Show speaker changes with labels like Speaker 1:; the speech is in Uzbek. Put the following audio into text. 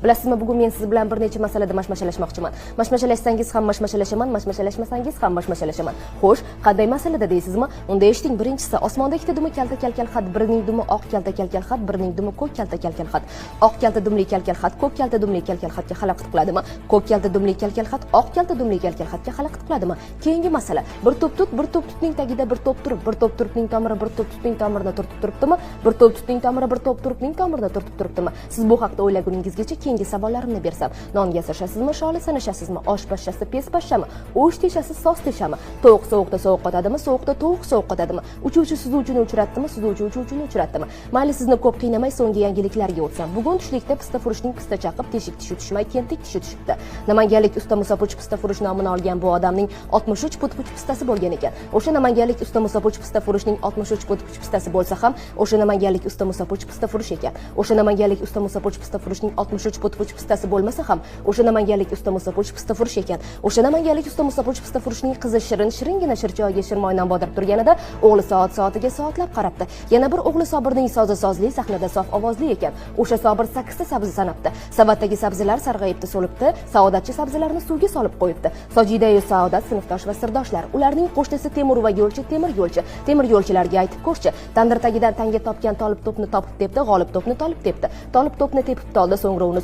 Speaker 1: Bilasizmi, bugun men siz bilan bir necha masalada mashmashalashmoqchiman. Mashmashalashsangiz ham mashmashalashaman, mashmashalashmasangiz ham mashmashalashaman. Xo'sh, qanday masalada deysizmi? Unda eshiting. Birinchisi, osmonda ikkita dumi kalta kalkal xat, birining dumi oq kalta kalkal xat, birining dumi ko'k kalta kalkal xat. Oq kalta dumli kalkal xat ko'k kalta dumli kalkal xatga xalaqit qiladimi? Ko'k kalta dumli kalkal xat oq kalta dumli kalkal xatga xalaqit qiladimi? Keyingi masala, bir to'p tut, bir to'p tutning tagida bir to'p turib, bir to'p turibning tomiri bir to'p tutning tomirida turtib turibdimi? Bir to'p tutning tomiri bir to'p turibning tomirida turtib turibdimi? Siz bu haqda o'ylaguningizgacha keyingi savollarimni bersam, non yasashasizmi, sholi sanashasizmi, osh pashshasi, pes pashshami, o'sh teshasi, soz teshami, tovuq sovuqda sovuq qotadimi, sovuqda tovuq sovuq qotadimi, uchuvchi suzuvchini uchratdimi, suzuvchi uchuvchini uchratdimi? Mayli, sizni ko'p qiynamay so'nggi yangiliklarga o'tsam. Bugun tushlikda pista furushning pista chaqib, teshik tishi tushmay, kentik tishi tushibdi. Namanganlik usta Musapuch pista furush nomini olgan bu odamning 63 put-puch pistasi bo'lgan ekan. O'sha namanganlik usta Musapuch pista furushning 63 put-puch pistasi bo'lsa ham, o'sha namanganlik usta Musapuch pista furush ekan. O'sha namanganlik usta Musapuch pista furushning 63 put-puch pistasi bo'lmasa ham, o'sha namanganlik usta Musapuch pista furush ekan. O'sha namanganlik usta Musapuch pista furushning qizi shiringina shirchoyga shirmoydan bodirib turganida, o'g'li soatiga soatlab qarabdi. Yana bir o'g'li Sobirning sozli sahnada sof ovozli ekan. O'sha Sobir 8 ta sabzi sanabdi. Savatdagi sabzilar sarg'ayibdi, so'libdi. Saodatchi sabzilarni suvga solib qo'yibdi. Sojidayu Saodat sinfdosh va sirdoshlar. Ularning qo'shnisi Temur va yo'lchi temir yo'lchilarga aytib ko'rchi. Tandir tagidan tanga topgan tolib to'pni topib debdi, g'olib to'pni tolib debdi. Tolib to'pni tepib toldi, so'ngra uni